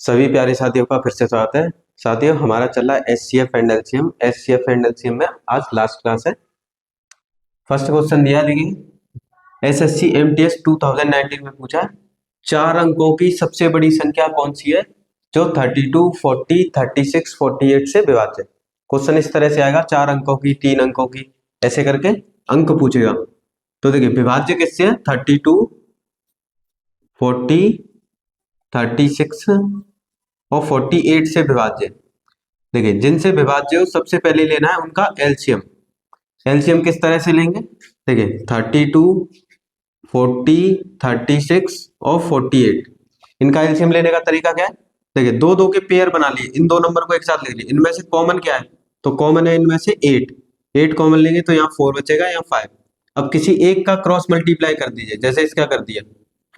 सभी प्यारे साथियों का फिर से स्वागत है। साथियों, हमारा चल रहा है HCF and LCM. HCF and LCM में आज लास्ट क्लास है। फर्स्ट क्वेश्चन दिया, देखिए एसएससी एमटीएस 2019 में पूछा है, 4 अंकों की सबसे बड़ी संख्या कौन सी है जो 32, 40, 36, 48 से विभाज्य है। क्वेश्चन इस तरह से आएगा, 4 अंकों की, 3 अंकों की, ऐसे करके अंक पूछेगा। तो देखिए विभाज्य किससे है, 32, 40, 36 और 48 से विभाज्य। देखिए जिनसे विभाज्य हो सबसे पहले लेना है उनका एलसीएम। एलसीएम किस तरह से लेंगे, देखिए 32, 40, 36 और 48, इनका एलसीएम लेने का तरीका क्या है। देखिए दो दो के पेयर बना लिए, इन दो नंबर को एक साथ ले लिए, इनमें से कॉमन क्या है, तो कॉमन है इनमें से 8 कॉमन लेंगे तो यहाँ 4 बचेगा, यहाँ 5। अब किसी एक का क्रॉस मल्टीप्लाई कर दीजिए, जैसे इसका कर दिया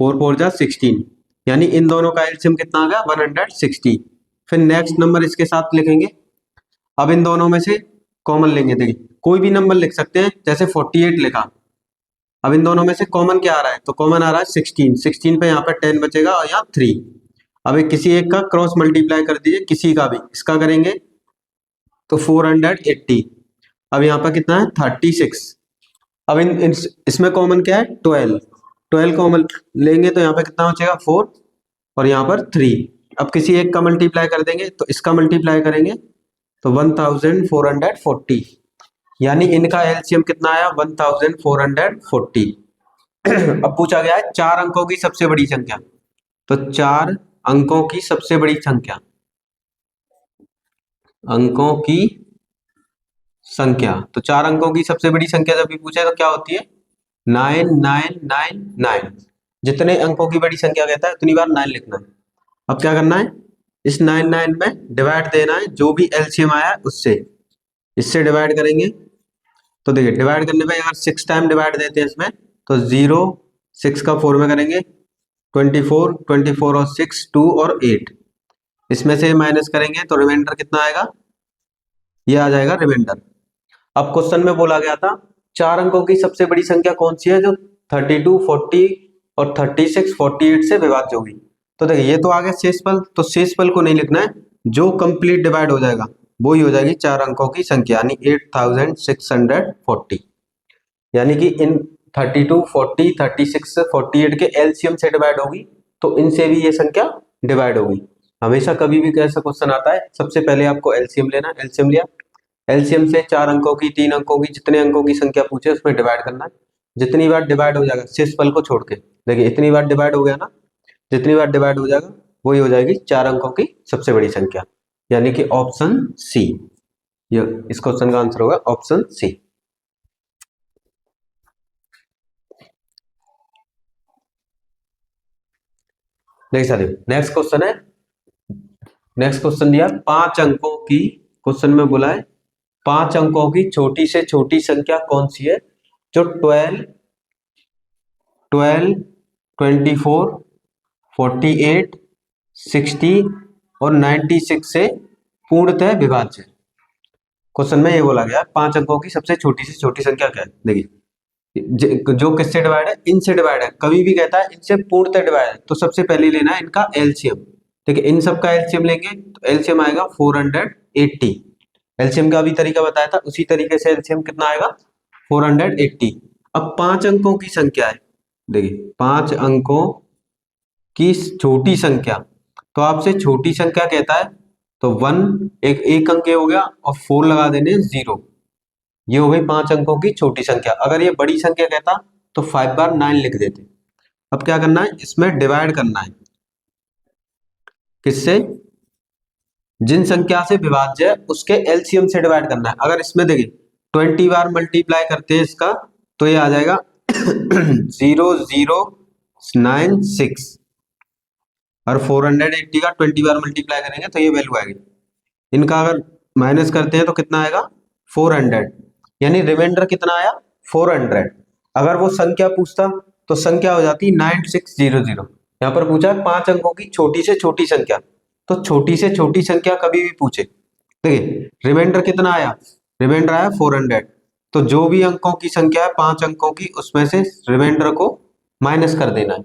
4 4 जा 16, यानी इन दोनों का एलसीएम कितना आ गया 160। फिर नेक्स्ट नंबर इसके साथ लिखेंगे। अब इन दोनों में से कॉमन लेंगे, देखिए कोई भी नंबर लिख सकते हैं, जैसे 48 लिखा। अब इन दोनों में से कॉमन क्या आ रहा है, तो कॉमन आ रहा है 16 पे यहाँ पर 10 बचेगा और यहाँ 3। अब किसी एक का क्रॉस मल्टीप्लाई कर दीजिए, किसी का भी, इसका करेंगे तो 480। अब यहाँ पर कितना है 36। अब इसमें कॉमन क्या है 12 कॉमन लेंगे तो यहाँ पे कितना बचेगा 4 और यहाँ पर 3। अब किसी एक का मल्टीप्लाई कर देंगे तो इसका मल्टीप्लाई करेंगे तो 1440, यानी इनका एलसीएम कितना आया 1440। अब पूछा गया है 4 अंकों की सबसे बड़ी संख्या, तो 4 अंकों की सबसे बड़ी संख्या, अंकों की संख्या, तो 4 अंकों की सबसे बड़ी संख्या जब भी पूछे तो क्या होती है 9999। जितने अंकों की बड़ी संख्या कहता है उतनी बार 9 लिखना है। अब क्या करना है, इस 99 में डिवाइड देना है, जो भी एलसीएम आया है उससे, इससे डिवाइड करेंगे। तो देखिए डिवाइड करने पे अगर 6 टाइम डिवाइड देते हैं इसमें तो 0, 6 का 4 में करेंगे 24, 24 और 6 2 और 8, इसमें से माइनस करेंगे तो रिमाइंडर कितना आएगा, ये आ जाएगा रिमाइंडर। अब क्वेश्चन में बोला गया था 4 अंकों की सबसे बड़ी संख्या कौन सी है जो 32, 40 और 36, 48 से विभाज्य होगी। तो देखिए ये तो आ गया शेषफल, तो शेषफल को नहीं लिखना है, जो कंप्लीट डिवाइड हो जाएगा वो ही हो जाएगी 4 अंकों की संख्या, यानी 8640। यानी कि इन 32, 40, 36, 48 के एलसीएम से डिवाइड होगी तो इनसे भी ये संख्या डिवाइड होगी। हमेशा कभी भी कैसा क्वेश्चन आता है, सबसे पहले आपको एलसीएम लेना, एलसीएम लिया, एलसीएम से 4 अंकों की, 3 अंकों की, जितने अंकों की संख्या पूछे उसमें डिवाइड करना है। जितनी बार डिवाइड हो जाएगा शेषफल को छोड़ के, देखिए इतनी बार डिवाइड हो गया ना, जितनी बार डिवाइड हो जाएगा वही हो जाएगी 4 अंकों की सबसे बड़ी संख्या, यानी कि ऑप्शन सी, ये इस क्वेश्चन का आंसर होगा ऑप्शन सी। देखिए साथियों नेक्स्ट क्वेश्चन है, नेक्स्ट क्वेश्चन दिया 5 अंकों की, क्वेश्चन में बोला है 5 अंकों की छोटी से छोटी संख्या कौन सी है जो 12, 24, 48, 60 और 96 से पूर्णतः विभाज्य। क्वेश्चन में ये बोला गया 5 अंकों की सबसे छोटी से छोटी संख्या क्या है। देखिए जो किससे डिवाइड है, इनसे डिवाइड है, कभी भी कहता है इनसे पूर्णतः डिवाइड है तो सबसे पहले लेना है इनका एलसीएम। देखिए इन सब का एलसीएम लेंगे तो एलसीएम आएगा 480। एलसीएम का भी तरीका बताया था, उसी तरीके से एलसीएम कितना आएगा 480। अब 5 अंकों की संख्या है, देखिए 5 अंकों की छोटी संख्या, तो आपसे छोटी संख्या कहता है तो 1 एक अंक हो गया और 4 लगा देने 0, ये हो गई 5 अंकों की छोटी संख्या। अगर ये बड़ी संख्या कहता तो 5 बार 9 लिख देते। अब क्या करना है, इसमें डिवाइड करना है, किससे, जिन संख्या से विभाज्य है उसके एलसीएम से डिवाइड करना है। अगर इसमें देखिए 20 बार मल्टीप्लाई करते हैं इसका तो ये आ जाएगा 0096, और 480 का 20 बार मल्टीप्लाई करेंगे तो ये वैल्यू आएगी। इनका अगर माइनस करते हैं तो कितना आएगा 400, यानी रिमाइंडर कितना आया 400। अगर वो संख्या पूछता तो संख्या हो जाती 9600। यहाँ पर पूछा 5 अंकों की छोटी से छोटी संख्या, तो छोटी से छोटी संख्या कभी भी पूछे, देखिए रिमाइंडर कितना आया, रिमाइंडर आया 400, तो जो भी अंकों की संख्या है 5 अंकों की उसमें से रिमाइंडर को माइनस कर देना है।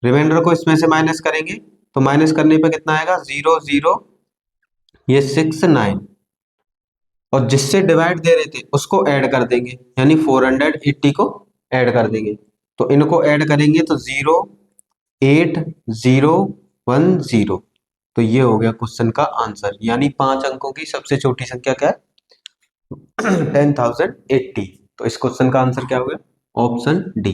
रिमाइंडर को इसमें से माइनस करेंगे तो माइनस करने पे कितना आएगा 0 0, ये 6 9, और जिससे डिवाइड दे रहे थे उसको ऐड कर देंगे, यानी 480 को ऐड कर देंगे। तो इनको ऐड करेंगे तो 0 8 0 1 0, तो ये हो गया क्वेश्चन का आंसर, यानी 5 अंकों की सबसे छोटी संख्या क्या है 10,080। तो इस क्वेश्चन का आंसर क्या हो गया ऑप्शन डी।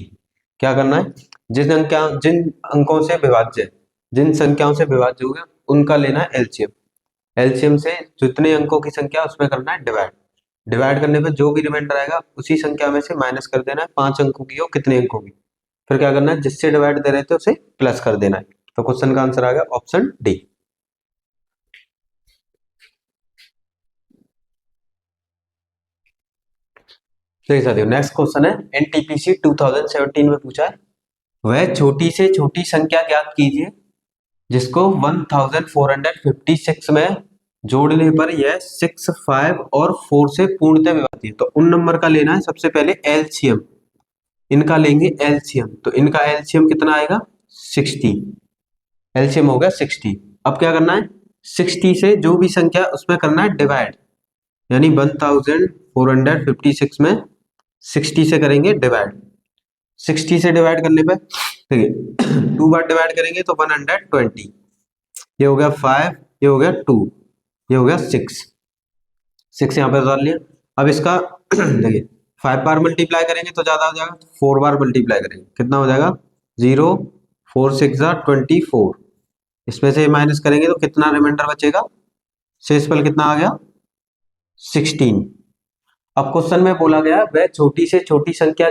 क्या करना है, जिन अंकों से विभाज्य, जिन संख्याओं से विभाज्य हो गया उनका लेना है एलसीएम। एलसीएम से जितने अंकों की संख्या उसमें करना है डिवाइड, डिवाइड करने पे जो भी रिमाइंडर आएगा उसी संख्या में से माइनस कर देना है, 5 अंकों की हो कितने अंकों की, फिर क्या करना है जिससे डिवाइड दे रहे थे उसे प्लस कर देना है। तो क्वेश्चन का आंसर आ गया ऑप्शन डी। तो साथियों नेक्स्ट क्वेश्चन है एनटीपीसी 2017 में पूछा है, वह छोटी से छोटी संख्या ज्ञात कीजिए जिसको 1456 में जोड़ने पर यह 6 5 और 4 से पूर्णतः विभाज्य है। तो उन नंबर का लेना है सबसे पहले एलसीएम, इनका लेंगे एलसीएम, तो इनका एलसीएम कितना आएगा 60, एलसीएम हो गया 60। अब क्या करना है 60 से जो भी संख्या उसमें करना है डिवाइड, यानी 1456 में 60 से करेंगे डिवाइड, 60 से डिवाइड करने पे देखिए 2 बार डिवाइड करेंगे तो 120, ये हो गया 5, ये हो गया 2, ये हो गया 6, 6 यहाँ पे डाल लिया। अब इसका देखिए 5 बार मल्टीप्लाई करेंगे तो ज्यादा हो जाएगा, 4 बार मल्टीप्लाई करेंगे कितना हो जाएगा 0 4 6 24, इसमें से माइनस करेंगे तो कितना रिमाइंडर बचेगा, शेषफल कितना आ गया 16। अब क्वेश्चन में बोला गया वह छोटी से छोटी संख्या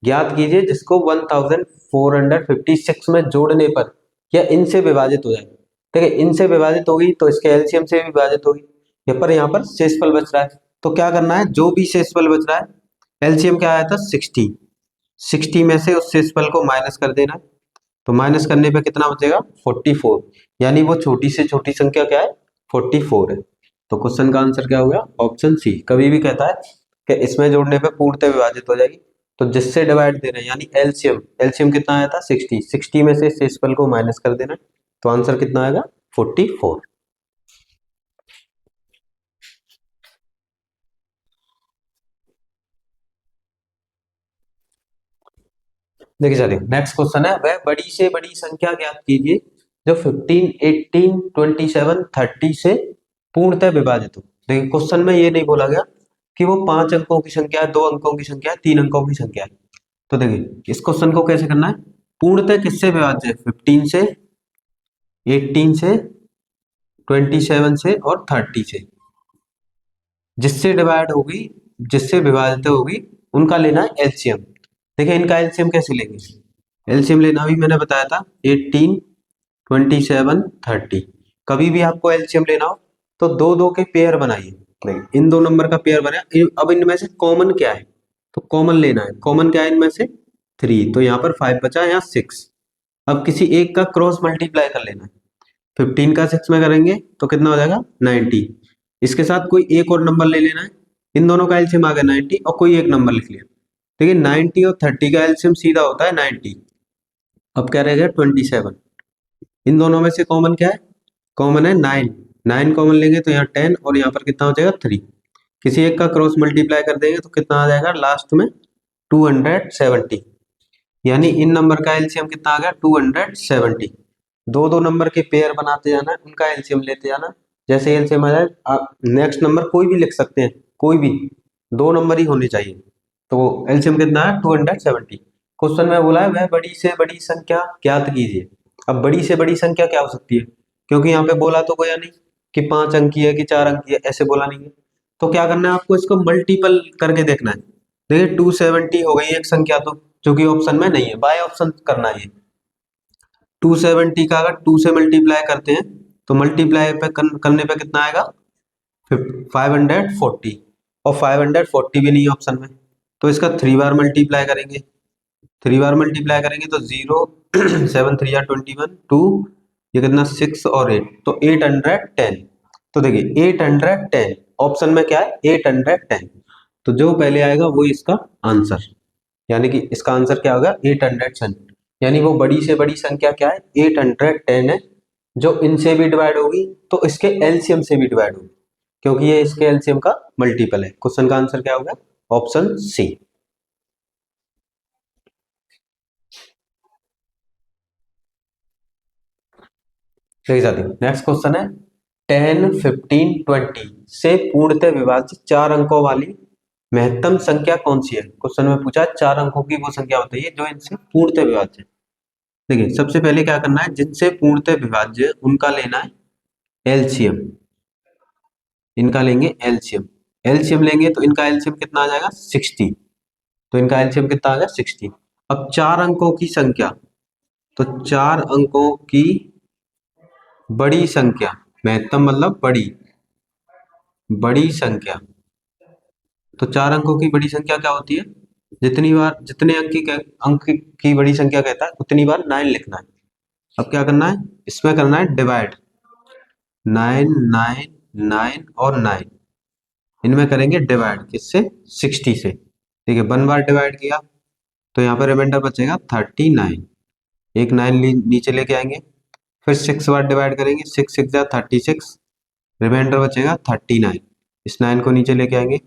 ज्ञात कीजिए जिसको 1456 में जोड़ने पर या इनसे विभाजित हो जाए। ठीक है, इनसे विभाजित होगी तो इसके एलसीएम से भी विभाजित होगी, यहाँ पर शेषफल बच रहा है, तो क्या करना है जो भी शेषफल बच रहा है, एलसीएम क्या आया था 60, 60 में से उस शेषफल को माइनस कर देना है, तो माइनस करने पे कितना बचेगा 44, यानी वो छोटी से छोटी संख्या क्या है 44 है। तो क्वेश्चन का आंसर क्या हो गया ऑप्शन सी। कभी भी कहता है कि इसमें जोड़ने पे पूर्णतः विभाजित हो जाएगी, तो जिससे डिवाइड दे रहे हैं यानी एलसीएम, एलसीएम कितना आया था 60, 60 में से शेषफल को माइनस कर देना, तो आंसर कितना आएगा 44। देखिए चलिए नेक्स्ट क्वेश्चन है, वह बड़ी से बड़ी संख्या ज्ञात कीजिए जो 15 18 27 30 से पूर्णतः विभाजित हो। देखिए क्वेश्चन में ये नहीं बोला गया कि वो 5 अंकों की संख्या है, 2 अंकों की संख्या है, 3 अंकों की संख्या है। तो देखिए इस क्वेश्चन को कैसे करना है, पूर्णतः किससे विभाज्य है 15 से 18 से 27 से और 30 से, जिससे डिवाइड होगी जिससे विभाजित होगी उनका लेना है एलसीएम। देखिए इनका एलसीएम कैसे लेंगे, एलसीएम लेना भी मैंने बताया था 18 27 30। कभी भी आपको एलसीएम लेना हो तो दो दो के पेयर बनाइए, इन दो नंबर का पेयर बनाया। अब इनमें से कॉमन क्या है, तो कॉमन लेना है, कॉमन क्या है इनमें से 3, तो यहाँ पर 5 बचा, यहाँ 6। अब किसी एक का क्रॉस मल्टीप्लाई कर लेना है, 15 का 6 में करेंगे तो कितना हो जाएगा 90, इसके साथ कोई एक और नंबर ले लेना है, इन दोनों का एलसीएम आ गया 90 और कोई एक नंबर लिख लिया। देखिए 90 और 30 का एलसीएम सीधा होता है 90। अब क्या रह गया 27, इन दोनों में से कॉमन क्या है, कॉमन है 9, 9 कॉमन लेंगे तो यहाँ 10 और यहाँ पर कितना हो जाएगा 3, किसी एक का क्रॉस मल्टीप्लाई कर देंगे तो कितना आ जाएगा लास्ट में 270, यानी इन नंबर का एलसीएम कितना आ गया 270। दो दो नंबर के पेयर बनाते जाना है, उनका एलसीएम लेते जाना, जैसे एलसीएम आ जाए आप नेक्स्ट नंबर कोई भी लिख सकते हैं, कोई भी 2 नंबर ही होने चाहिए। तो एलसीएम कितना है 270। क्वेश्चन में बोला है वह बड़ी से बड़ी संख्या ज्ञात कीजिए। अब बड़ी से बड़ी संख्या क्या हो सकती है, क्योंकि यहाँ पे बोला तो गया नहीं कि 5 अंक की है कि 4 अंक की है, ऐसे बोला नहीं है। तो क्या करना है आपको इसको मल्टीपल करके देखना है। देखिए 270 हो गई एक संख्या, तो जो कि ऑप्शन में नहीं है, बाय ऑप्शन करना है। 270 का अगर 2 से मल्टीप्लाई करते हैं तो मल्टीप्लाई पे करने पे कितना आएगा 540, और 540 भी नहीं है ऑप्शन में, तो इसका 3 बार मल्टीप्लाई करेंगे, 3 बार मल्टीप्लाई करेंगे तो 0 7 3 21 2, ये कितना 6 और 8, तो 810। तो देखिए 810 ऑप्शन में क्या है 810, तो जो पहले आएगा वो इसका आंसर, यानी कि इसका आंसर क्या होगा 810, यानी वो बड़ी से बड़ी संख्या क्या है 810 है, जो इनसे भी डिवाइड होगी तो इसके एलसीएम से भी डिवाइड होगी, क्योंकि ये इसके एलसीएम का मल्टीपल है। क्वेश्चन का आंसर क्या होगा? Option C. देखिए साथियों, नेक्स्ट क्वेश्चन है 10, 15, 20 से पूर्णतः विभाज्य 4 अंकों वाली महत्तम संख्या कौन सी है? क्वेश्चन में पूछा है 4 अंकों की वो संख्या बताइए जो इनसे पूर्णतः विभाज्य है। देखिए सबसे पहले क्या करना है, जिनसे पूर्णतः विभाज्य उनका लेना है एलसीएम, इनका लेंगे एलसीएम। एलसीएम लेंगे तो इनका एलसीएम कितना आ जाएगा? 60। तो इनका एलसीएम कितना आ गया? 60। अब 4 अंकों की संख्या, तो 4 अंकों की बड़ी संख्या, महत्तम मतलब बड़ी, बड़ी संख्या। तो 4 अंकों की बड़ी संख्या क्या होती है? जितनी बार जितने अंक की बड़ी संख्या कहता है उतनी बार 9 लिखना है। अब क्या करना है, इसमें करना है डिवाइड, 9 9 9 और 9, इनमें करेंगे डिवाइड किससे? 60 से। ठीक है, 1 बार डिवाइड किया तो यहाँ पर रिमाइंडर बचेगा 39, एक 9 नीचे लेके आएंगे, फिर 6 बार डिवाइड करेंगे, 6 6 जा 36, रिमाइंडर बचेगा 39, इस 9 को नीचे लेके आएंगे,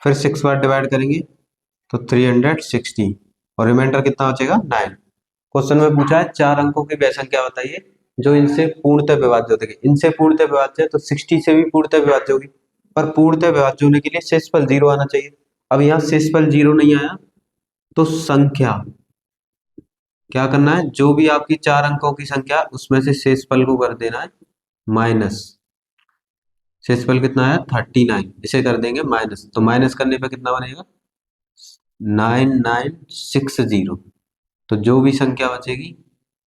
फिर 6 बार डिवाइड करेंगे तो 360, और रिमाइंडर कितना बचेगा? 9। क्वेश्चन में पूछा है 4 अंकों की वह संख्या बताइए जो इनसे पूर्णतः विभाज्य होती है। इनसे पूर्णतः विभाज्य है तो 60 से भी पूर्णतः विभाज्य होगी, पर पूर्णतः विभाज्य होने के लिए शेषफल 0 आना चाहिए। अब यहाँ शेषफल 0 नहीं आया तो संख्या क्या करना है, जो भी आपकी 4 अंकों की संख्या उसमें से शेषफल को कर देना है माइनस। शेषफल कितना है? 39, इसे कर देंगे माइनस, तो माइनस करने पे कितना बनेगा? 9960। तो जो भी संख्या बचेगी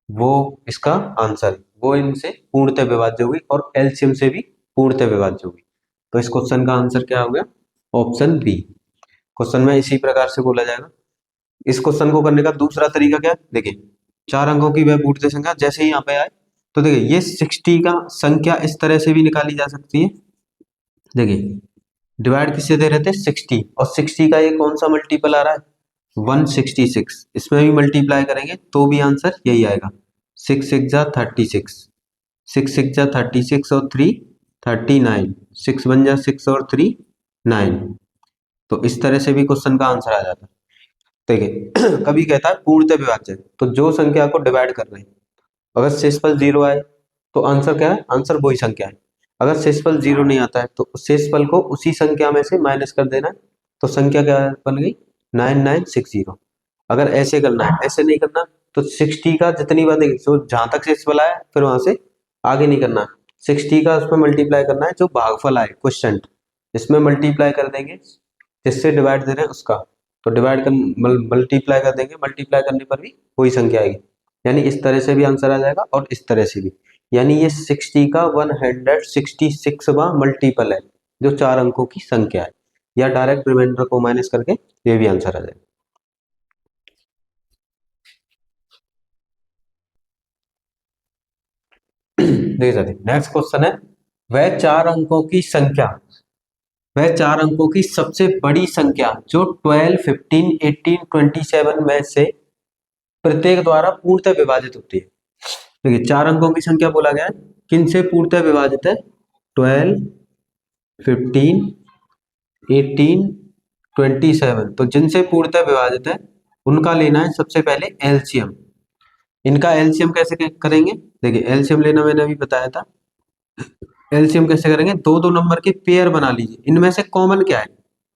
वो इसका आंसर, वो इनसे पूर्णतः विभाज्य होगी और एलसीएम से भी पूर्णतः विभाज्य होगी। तो इस क्वेश्चन का आंसर क्या हो गया? Option B. क्वेश्चन में इसी प्रकार से बोला जाएगा। इस क्वेश्चन को करने का दूसरा तरीका क्या है, देखिए 4 अंकों की वह पूर्णतः संख्या जैसे ही यहाँ पे आए तो देखिए ये 60 का संख्या इस तरह से भी निकाली जा सकती है। देखिए डिवाइड किससे दे रहे थे? 60, और 60 का ये कौन सा मल्टीपल आ रहा है? 166, इसमें भी मल्टीप्लाई करेंगे तो भी आंसर यही आएगा। 6 6 जा 36, 6 6 जा 36 और 3 39, 6 1 जा 6 और 3 9। तो इस तरह से भी क्वेश्चन का आंसर आ जाता है। देखिए कभी कहता है पूर्णतः विभाज्य, तो जो संख्या को डिवाइड कर रहे हैं अगर शेषफल 0 आए तो आंसर क्या है? आंसर वही संख्या है। अगर शेषफल 0 नहीं आता है तो शेषफल को उसी संख्या में से माइनस कर देना है, तो संख्या क्या बन गई? 9960। अगर ऐसे करना है, ऐसे नहीं करना, तो 60 का जितनी बार देखिए तो जहां तक शेषफल आया फिर वहां से आगे नहीं करना, 60 का उसमें मल्टीप्लाई करना है जो भागफल आए क्वेश्चन, इसमें मल्टीप्लाई कर देंगे जिससे डिवाइड दे रहे हैं उसका, तो डिवाइड कर मल्टीप्लाई कर देंगे, मल्टीप्लाई करने पर भी वही संख्या आएगी। यानी इस तरह से भी आंसर आ जाएगा और इस तरह से भी, यानी ये 60 का 166वां मल्टीपल है जो 4 अंकों की संख्या है, या डायरेक्ट रिमाइंडर को माइनस करके ये भी आंसर आ जाएगा। देखिए साथियों, नेक्स्ट क्वेश्चन है वह 4 अंकों की संख्या, वह 4 अंकों की सबसे बड़ी संख्या जो 12, 15, 18, 27 में से प्रत्येक द्वारा पूर्णतः विभाजित होती है। देखिए 4 अंकों की संख्या बोला गया है, किन से पूर्णतः विभाजित है? 12, 15, 18, 27। तो जिनसे पूर्णतः विभाजित है उनका लेना है सबसे पहले एलसीएम। इनका एलसीएम कैसे करेंगे? देखिए एलसीएम लेना मैंने अभी बताया था। एलसीएम कैसे करेंगे? दो दो नंबर के पेयर बना लीजिए, इनमें से कॉमन क्या है?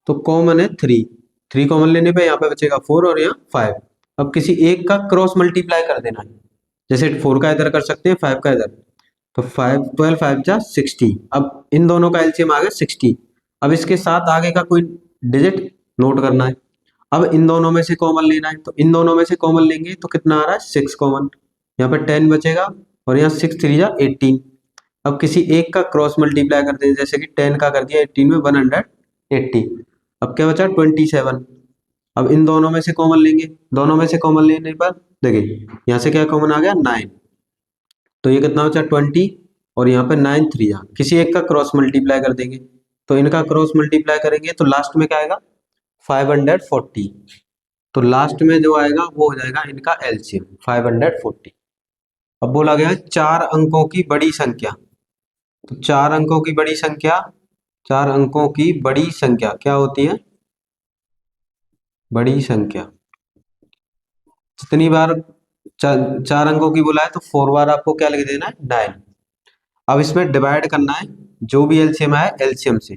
तो कॉमन है 3, 3 कॉमन लेने पे यहाँ पे बचेगा 4 और यहाँ 5। अब किसी एक का क्रॉस मल्टीप्लाई कर देना है, जैसे 4 का इधर कर सकते हैं 5 का इधर, तो 5 12 5 जा 60। अब इन दोनों का एलसीएम आ गया 60। अब इसके साथ आगे का कोई डिजिट नोट करना है। अब इन दोनों में से कॉमन लेना है, तो इन दोनों में से कॉमन लेंगे तो कितना आ रहा है? 6 कॉमन, यहाँ पे 10 बचेगा और यहाँ 6 3 जा 18। अब किसी एक का क्रॉस मल्टीप्लाई कर दें, जैसे कि 10 का कर दिया 18 में 180। अब क्या बचा? 27। अब इन दोनों में से कॉमन लेंगे, दोनों में से कॉमन लेने पर देखिए यहाँ से क्या कॉमन आ गया? 9। तो ये कितना बचा? 20, और यहाँ पे 9 3 जा, किसी एक का क्रॉस मल्टीप्लाई कर देंगे, तो इनका क्रॉस मल्टीप्लाई करेंगे तो लास्ट में क्या आएगा? 540। तो लास्ट में जो आएगा वो हो जाएगा इनका एलसीएम 540। अब बोला गया है 4 अंकों की बड़ी संख्या। तो 4 अंकों की बड़ी संख्या, 4 अंकों की बड़ी संख्या क्या होती है? बड़ी संख्या। जितनी बार 4 अंकों की बोला है तो 4 बार आपको क्या लिख देना है? 9। अब इसमें डिवाइड करना है, जो भी एलसीएम आए एलसीएम से।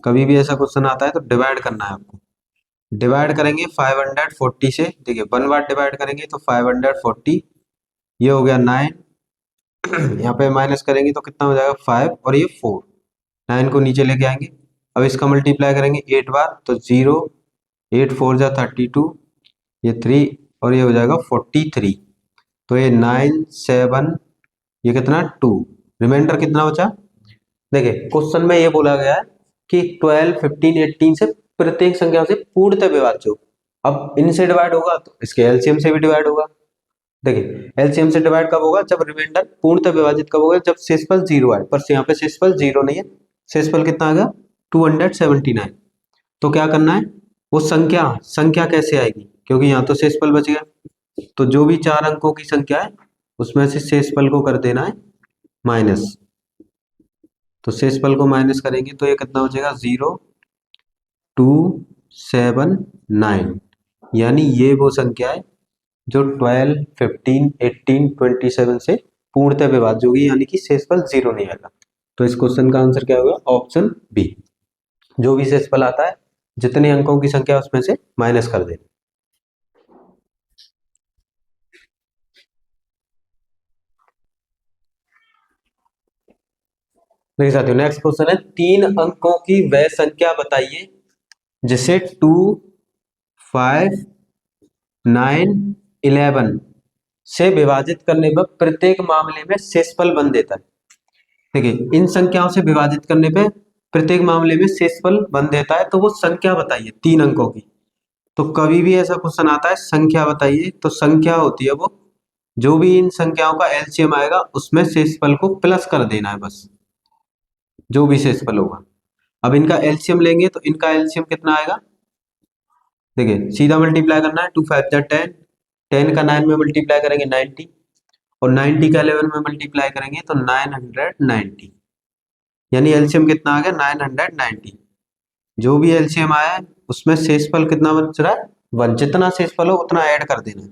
कभी भी ऐसा क्वेश्चन आता है तो डिवाइड करना है आपको। डिवाइड करेंगे 540 से, देखिए 1 बार डिवाइड करेंगे तो 540, ये हो गया 9। यहाँ पे माइनस करेंगे तो कितना हो जाएगा? 5 और ये 4, 9 को नीचे लेके आएंगे। अब इसका मल्टीप्लाई करेंगे 8 बार तो 0, 8 4 जा 32, ये 3 और ये हो जाएगा 43। तो ये 9 7, ये कितना? 2। रिमाइंडर कितना बचा? देखिए क्वेश्चन में ये बोला गया है कि 12 15 18 से प्रत्येक संख्या से पूर्णतः विभाज्य हो। अब इनसे डिवाइड होगा तो इसके एलसीएम से भी डिवाइड होगा। देखिए एलसीएम से डिवाइड कब होगा? जब रिमाइंडर पूर्णतः विभाजित कब होगा? जब शेषफल 0 आए। पर यहाँ पे शेषफल 0 नहीं है, शेषफल कितना आ गया? 279। तो क्या करना है? वो संख्या, संख्या कैसे आएगी? क्योंकि यहाँ तो शेषफल बच गया, तो जो भी 4 अंकों की संख्या है उसमें से शेषफल को कर देना है माइनस। तो शेषफल को माइनस करेंगे तो ये कितना बचेगा? 0 2 7 9। यानी ये वो संख्या है जो 12 15 18 27 से पूर्णतः विभाज्य होगी, यानी कि शेषफल 0 नहीं आएगा। तो इस क्वेश्चन का आंसर क्या होगा? Option B. जो भी शेषफल आता है जितने अंकों की संख्या उसमें से माइनस कर देना। देखिए साथियों नेक्स्ट क्वेश्चन है, 3 अंकों की वह संख्या बताइए जिसे 2 5 9 11 से विभाजित करने पर प्रत्येक मामले में शेषफल बन देता है। देखिए इन संख्याओं से विभाजित करने पे प्रत्येक मामले में शेषफल बन देता है, तो वो संख्या बताइए 3 अंकों की। तो कभी भी ऐसा क्वेश्चन आता है संख्या बताइए, तो संख्या होती है वो जो भी इन संख्याओं का एलसीएम आएगा उसमें शेषफल को प्लस कर देना है बस, जो भी शेषफल होगा। अब इनका एलसीएम लेंगे तो इनका एलसीएम कितना आएगा? देखिए सीधा मल्टीप्लाई करना है, 2 5 जा 10, 10 का 9 में मल्टीप्लाई करेंगे 90, और 90 का 11 में मल्टीप्लाई करेंगे तो 990। यानी एलसीएम कितना आ गया? 990। जो भी एलसीएम आया है उसमें शेषफल कितना बच रहा है? 1। जितना शेषफल हो उतना ऐड कर देना है,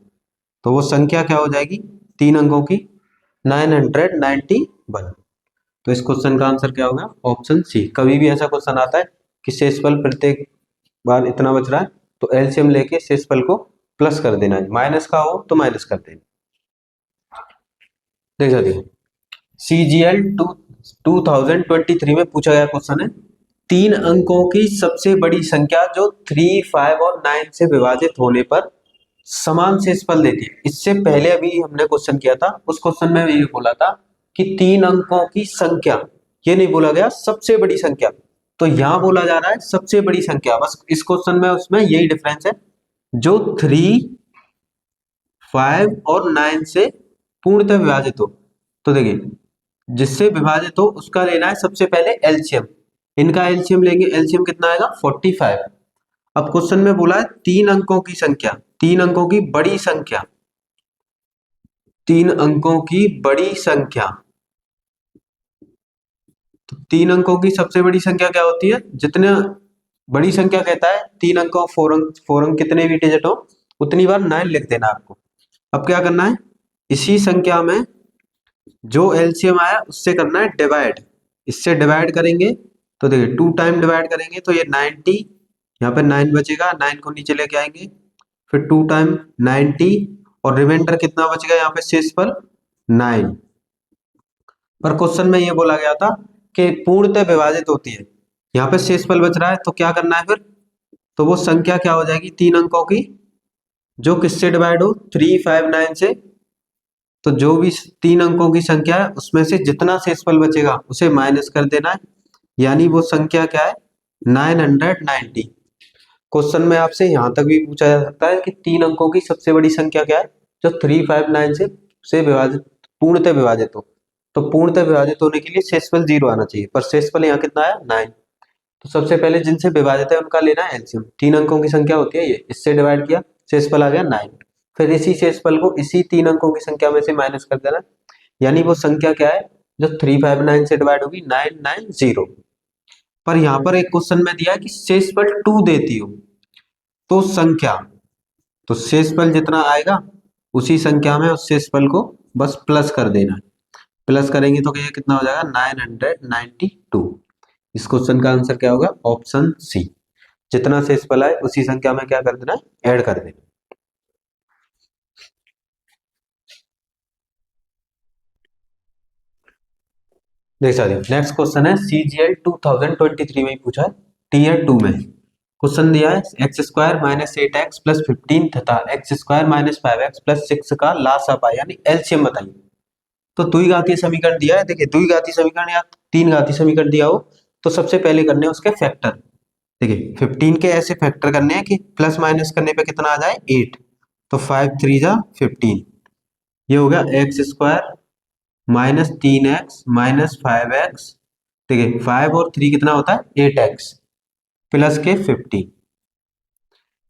तो वो संख्या क्या हो जाएगी? 3 अंकों की 991। तो इस क्वेश्चन का आंसर क्या होगा? Option C. कभी भी ऐसा क्वेश्चन आता है कि शेषफल प्रत्येक बार इतना बच रहा है तो एलसीएम लेके शेषफल को प्लस कर देना है, माइनस का हो तो माइनस कर देना। देख सकते हैं CGL 2023 में पूछा गया क्वेश्चन है, 3 अंकों की सबसे बड़ी संख्या जो 3 5 और 9 से विभाजित होने पर समान शेषफल देती है। इससे पहले अभी हमने क्वेश्चन किया था, उस क्वेश्चन में ये बोला था कि 3 अंकों की संख्या, ये नहीं बोला गया सबसे बड़ी संख्या। तो यहां बोला जा रहा है सबसे बड़ी संख्या, बस इस क्वेश्चन में उसमें यही डिफरेंस है, जो 3 5 और 9 से पूर्णतः विभाजित हो। तो देखिए जिससे विभाजित हो उसका लेना है सबसे पहले एलसीएम। इनका एलसीएम लेंगे, एलसीएम कितना आएगा? 45। अब क्वेश्चन में बोला है 3 अंकों की संख्या, 3 अंकों की बड़ी संख्या, 3 अंकों की बड़ी संख्या। तो 3 अंकों की सबसे बड़ी संख्या क्या होती है? जितने बड़ी संख्या कहता है 3 अंकों 4 अंक कितने भी डिजिट हो उतनी बार 9 लिख देना आपको। अब क्या करना है? इसी संख्या में जो एलसीएम आया उससे करना है डिवाइड। इससे डिवाइड करेंगे तो देखिए 2 टाइम डिवाइड करेंगे तो ये 90, यहाँ पे 9 बचेगा, 9 को नीचे लेके आएंगे, फिर 2 टाइम 90 और रिमाइंडर कितना बचेगा यहाँ पे? शेषफल 9। पर क्वेश्चन में ये बोला गया था कि पूर्णतः विभाजित होती है, यहाँ पे शेषफल बच रहा है तो क्या करना है फिर? तो वो संख्या क्या हो जाएगी 3 अंकों की जो किससे डिवाइड हो? 3 5 9 से। तो जो भी 3 अंकों की संख्या है उसमें से जितना शेषफल बचेगा उसे माइनस कर देना है, यानी वो संख्या क्या है? 990। क्वेश्चन में आपसे यहां तक भी पूछा जा सकता है कि 3 अंकों की सबसे बड़ी संख्या क्या है जो 3 5 9 से विभाजित, पूर्णतः विभाजित हो। तो पूर्णतः विभाजित होने के लिए शेषफल 0 आना चाहिए, पर शेषफल यहाँ कितना आया? 9। तो सबसे पहले जिनसे विभाजित है उनका लेना है एलसीएम। 3 अंकों की संख्या होती है ये, इससे डिवाइड किया, शेषफल आ गया 9। फिर इसी शेषफल को इसी 3 अंकों की संख्या में से माइनस कर देना, यानी वो संख्या क्या है जो 359 से डिवाइड होगी, 990। पर यहाँ पर एक क्वेश्चन में दिया है कि शेषफल 2 देती हो तो संख्या, तो शेषफल जितना आएगा उसी संख्या में उस शेषफल को बस प्लस कर देना है। प्लस करेंगे तो ये कितना हो जाएगा, 992। इस क्वेश्चन का आंसर क्या होगा, ऑप्शन सी। जितना शेषफल आए उसी संख्या में क्या कर देना है, ऐड कर देना। देख सकते हो नेक्स्ट क्वेश्चन है CGL 2023 में ही पूछा है, टीयर 2 में। क्वेश्चन दिया है x² - 8x + 15 तथा x² - 5x + 6 का लासा पाए यानी एलसीएम बताइए। तो द्विघातीय समीकरण दिया है, देखिए द्विघातीय समीकरण या तीन घातीय समीकरण दिया हो तो सबसे पहले करने हैं उसके फैक्टर। देखिए 15 के ऐसे फैक्टर करने हैं कि प्लस माइनस करने पे कितना आ जाए, 8। तो 5 3 जा 15, ये हो गया x² - 3x - 5x। देखिए 5 और 3 कितना होता है, 8x प्लस के 15।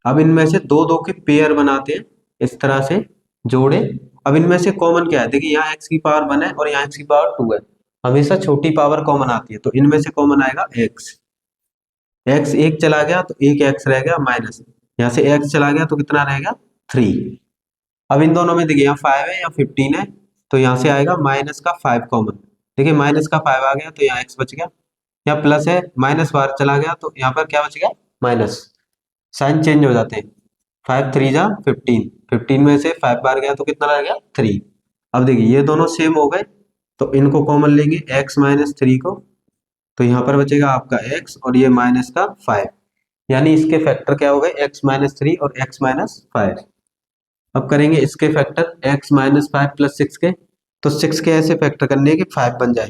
अब इनमें से दो दो के पेयर बनाते हैं, इस तरह से जोड़े। अब इनमें से कॉमन क्या है, देखिए यहाँ x की पावर 1 है और यहाँ x की पावर 2 है, हमेशा छोटी पावर कॉमन आती है, तो इनमें से कॉमन आएगा x। x एक चला गया तो एक x रह गया माइनस, यहाँ से x चला गया तो कितना रहेगा, 3। अब इन दोनों में देखिए यहाँ 5 है या 15 है, तो यहाँ से आएगा माइनस का 5 कॉमन। देखिए माइनस का 5 आ गया तो यहाँ x बच गया, यहाँ प्लस है माइनस बाहर चला गया तो यहाँ पर क्या बच गया, माइनस। साइन चेंज हो जाते हैं, 5 3 जा 15, 15 में से 5 बार गया तो कितना रह गया, 3। अब देखिए ये दोनों सेम हो गए तो इनको कॉमन लेंगे, x - 3 को, तो यहाँ पर बचेगा आपका x और ये माइनस का 5, यानी इसके फैक्टर क्या हो गए, x - 3 और x - 5। अब करेंगे इसके फैक्टर x - 5 + 6 के, तो 6 के ऐसे फैक्टर करने के 5 बन जाए,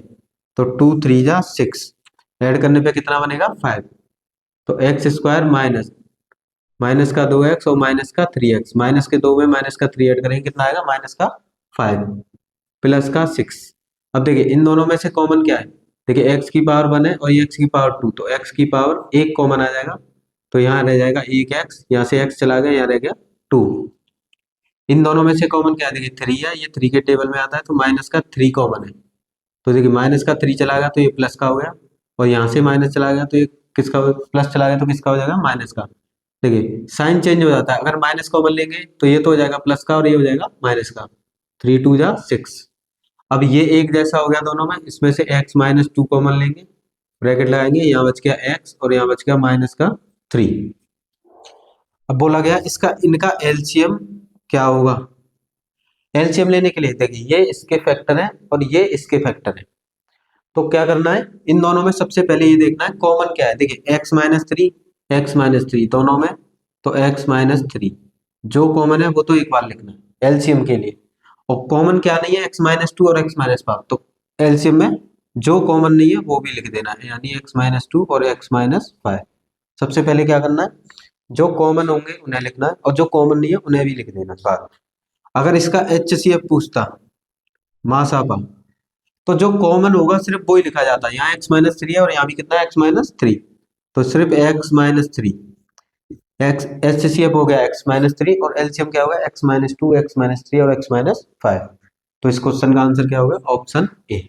तो 2 3 जा 6, ऐड करने पे कितना बनेगा, 5। तो x² माइनस का 2x और माइनस का 3x, माइनस के 2 में माइनस का 3 ऐड करेंगे कितना आएगा, माइनस का 5 प्लस का 6। अब देखिए इन दोनों में से कॉमन क्या है, देखिए x की पावर 1 है और ये x की पावर 2, तो x की पावर 1 कॉमन आ जाएगा, तो यहाँ रह जाएगा 1x, यहाँ से x चला गया, यहाँ रह गया 2। इन दोनों में से कॉमन क्या है, देखिए 3 है, ये 3 के टेबल में आता है, तो माइनस का 3 कॉमन है, तो देखिए माइनस का 3 चला गया तो ये प्लस का हो गया, और यहाँ से माइनस चला गया तो ये किसका, प्लस चला गया तो किसका हो जाएगा, माइनस का। देखिए साइन चेंज हो जाता है, अगर माइनस कॉमन लेंगे तो ये तो हो जाएगा प्लस का और ये हो जाएगा माइनस का, 3 2 जा 6। अब ये एक जैसा हो गया दोनों में, इसमें से x - 2 कॉमन लेंगे, ब्रैकेट लगाएंगे, यहाँ बच गया x और यहाँ बच गया माइनस का 3। अब बोला गया इसका इनका एलसीएम क्या होगा। एलसीएम लेने के लिए देखिए ये इसके फैक्टर है और ये इसके फैक्टर है, तो क्या करना है, इन दोनों में सबसे पहले ये देखना है कॉमन क्या है। देखिए x - 3 दोनों में, तो x - 3 जो कॉमन है वो तो एक बार लिखना है एलसीएम के लिए, और कॉमन क्या नहीं है, x - 2 और x - 5, तो एलसीएम में जो कॉमन नहीं है वो भी लिख देना है, यानी x - 2 और x - 5। सबसे पहले क्या करना है, जो कॉमन होंगे उन्हें लिखना है और जो कॉमन नहीं है उन्हें भी लिख देना बाद। अगर इसका HCF पूछता मासापा, तो जो कॉमन होगा सिर्फ वो ही लिखा जाता है, यहाँ x - 3 है और यहाँ भी कितना है, x - 3, तो सिर्फ x - 3, x HCF हो गया x - 3 और एलसीएम क्या होगा, x - 2 x - 3 और x - 5। तो इस क्वेश्चन का आंसर क्या होगा, ऑप्शन ए।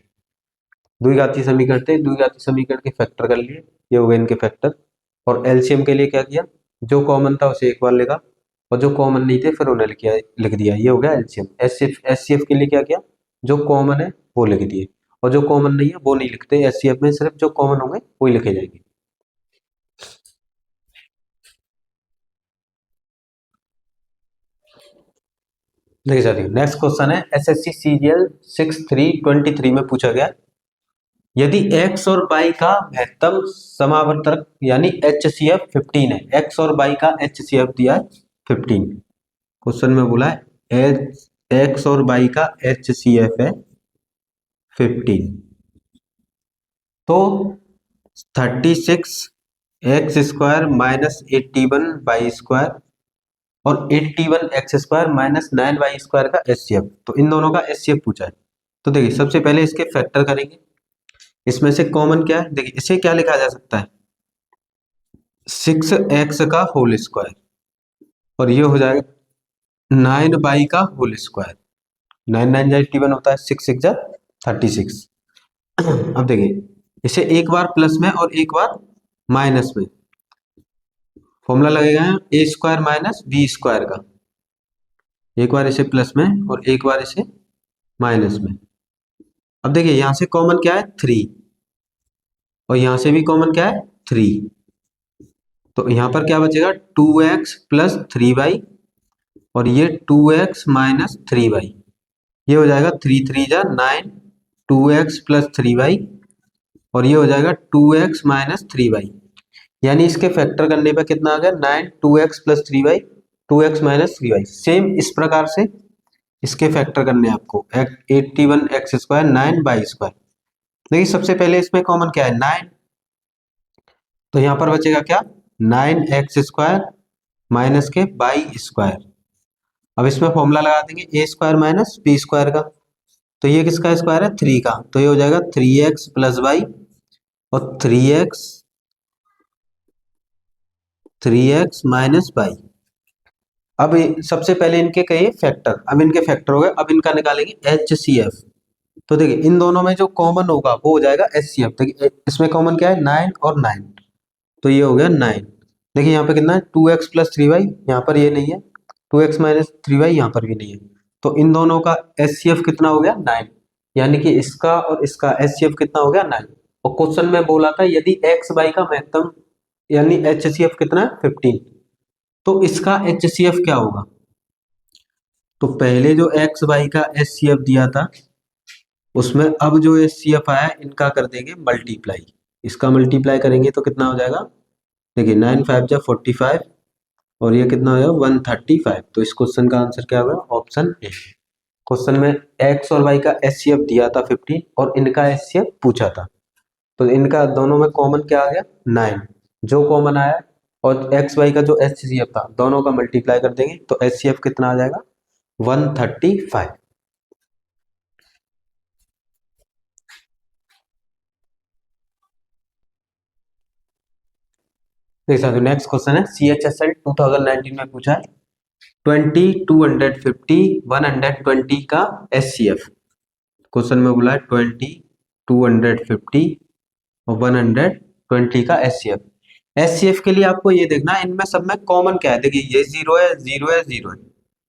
द्विघातीय समीकरण थे, द्विघातीय समीकरण के फैक्टर कर लिए, ये हो गए इनके फैक्टर, और एलसीएम के लिए क्या किया, जो कॉमन था उसे एक बार लिखा और जो कॉमन नहीं थे फिर उन्हें लिख दिया, ये हो गया एलसीएम। एचसीएफ के लिए क्या किया, जो कॉमन है वो लिख दिए और जो कॉमन नहीं है वो नहीं लिखते, एचसीएफ में सिर्फ जो कॉमन होंगे वही लिखे जाएंगे। देखिए साथियों नेक्स्ट क्वेश्चन है एसएससी सीजीएल 6323 में पूछा गया, यदि x और y का महत्तम समावर्तक यानी HCF 15 है, x और y का HCF दिया है 15, क्वेश्चन में बोला है x और y का HCF है 15, तो 36x² - 81y² और 81x² - 9y² का HCF, तो इन दोनों का HCF पूछा है। तो देखिए सबसे पहले इसके फैक्टर करेंगे, इसमें से कॉमन क्या है, देखिए इसे क्या लिखा जा सकता है, 6x का होल स्क्वायर, और ये हो जाएगा 9/का होल स्क्वायर। 9 9 जा 81 होता है, 6 6 जा 36। अब देखिए इसे एक बार प्लस में और एक बार माइनस में फॉर्मूला लगेगा a² माइनस b² का। एक बार इसे प्लस में और एक बार इसे माइनस में। अब देखिए यहां से कॉमन क्या है 3 और यहां से भी कॉमन क्या है 3, तो यहां पर क्या बचेगा 2x प्लस 3y और ये 2x माइनस 3y। ये हो जाएगा 3 3 जा 9, 2x प्लस 3y और ये हो जाएगा 2x माइनस 3y। यानी इसके फैक्टर करने पे कितना आ गया 9 2x plus 3y 2x minus 3y। Same इस प्रकार से इसके फैक्टर करने हैं आपको 81x² 9/²। देखिए सबसे पहले इसमें कॉमन क्या है 9, तो यहाँ पर बचेगा क्या 9x² माइनस के y²। अब इसमें फॉर्मूला लगा देंगे a² माइनस b² का, तो ये किसका स्क्वायर है 3 का, तो ये हो जाएगा 3x प्लस y और 3x माइनस y। अब सबसे पहले इनके कहिए फैक्टर, अब इनके फैक्टर हो गए, अब इनका निकालेंगे HCF। तो देखिए इन दोनों में जो कॉमन होगा वो हो जाएगा HCF। देखिए इसमें कॉमन क्या है 9 और 9, तो ये हो गया 9। देखिए यहाँ पे कितना है 2x प्लस 3y, यहाँ पर ये नहीं है, 2x माइनस 3y यहाँ पर भी नहीं है, तो इन दोनों का HCF कितना हो गया 9। यानी कि इसका और इसका HCF कितना हो गया 9। और क्वेश्चन में बोला था यदि x y का मैक्सिमम यानी HCF कितना है 15, तो इसका HCF क्या होगा। तो पहले जो x y का HCF दिया था उसमें अब जो HCF आया इनका कर देंगे मल्टीप्लाई। इसका मल्टीप्लाई करेंगे तो कितना हो जाएगा, देखिए 9 5 जा 45 और ये कितना हो जाएगा 135। तो इस क्वेश्चन का आंसर क्या होगा ऑप्शन ए। क्वेश्चन में x और y का HCF दिया था 15 और इनका HCF पूछा था, तो इनका दोनों में कॉमन क्या आ गया 9, जो कॉमन आया और एक्स वाई का जो HCF था दोनों का मल्टीप्लाई कर देंगे तो HCF कितना आ जाएगा 135। देख सकते हो नेक्स्ट क्वेश्चन है CHSL 2019 में पूछा है 20 250 120 का HCF। क्वेश्चन में बोला है 20 250 और 120 का HCF। HCF के लिए आपको ये देखना है इनमें सब में कॉमन क्या है। देखिए ये 0 है 0 है 0 है,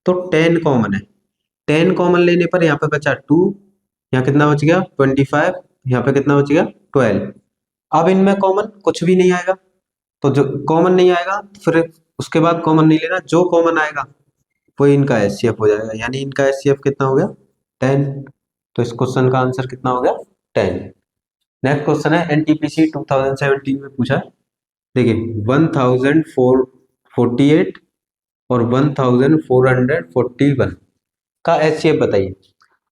तो 10 कॉमन है। 10 कॉमन लेने पर यहाँ पे बचा 2, यहाँ कितना बच गया 25, यहाँ पे कितना बच गया 12। अब इनमें कॉमन कुछ भी नहीं आएगा, तो जो कॉमन नहीं आएगा फिर उसके बाद कॉमन नहीं लेना, जो कॉमन आएगा वो इनका HCF हो जाएगा। यानी इनका HCF कितना हो गया 10। तो इस क्वेश्चन का आंसर कितना हो गया 10। नेक्स्ट क्वेश्चन है NTPC 2017 में पूछा है। देखिए 1448 और 1441 का HCF बताइए।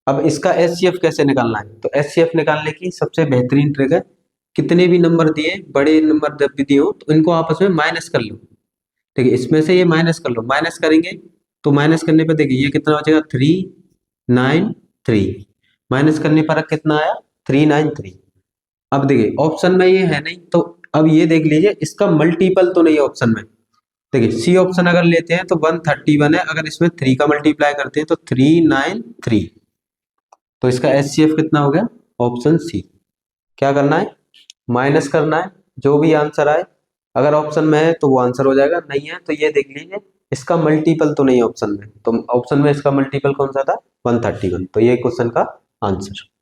अब इसका HCF कैसे निकालना है, तो HCF निकालने की सबसे बेहतरीन ट्रिक है कितने भी नंबर दिए बड़े नंबर जब भी दिए हो तो इनको आपस में माइनस कर लो। ठीक है इसमें से ये माइनस कर लो, माइनस करेंगे तो माइनस करने पर देखिए ये कितना बचेगा 393, माइनस करने पर कितना आया 393। अब देखिए ऑप्शन में ये है नहीं, तो अब ये देख लीजिए इसका मल्टीपल तो नहीं है ऑप्शन में। देखिए सी ऑप्शन अगर लेते हैं तो 131 है, अगर इसमें 3 का मल्टीप्लाई करते हैं तो 393। तो इसका HCF कितना हो गया ऑप्शन सी। क्या करना है माइनस करना है, जो भी आंसर आए अगर ऑप्शन में है तो वो आंसर हो जाएगा, नहीं है तो ये देख लीजिए इसका मल्टीपल तो नहीं है ऑप्शन में, तो ऑप्शन में इसका मल्टीपल कौन सा था 131, तो ये क्वेश्चन का आंसर।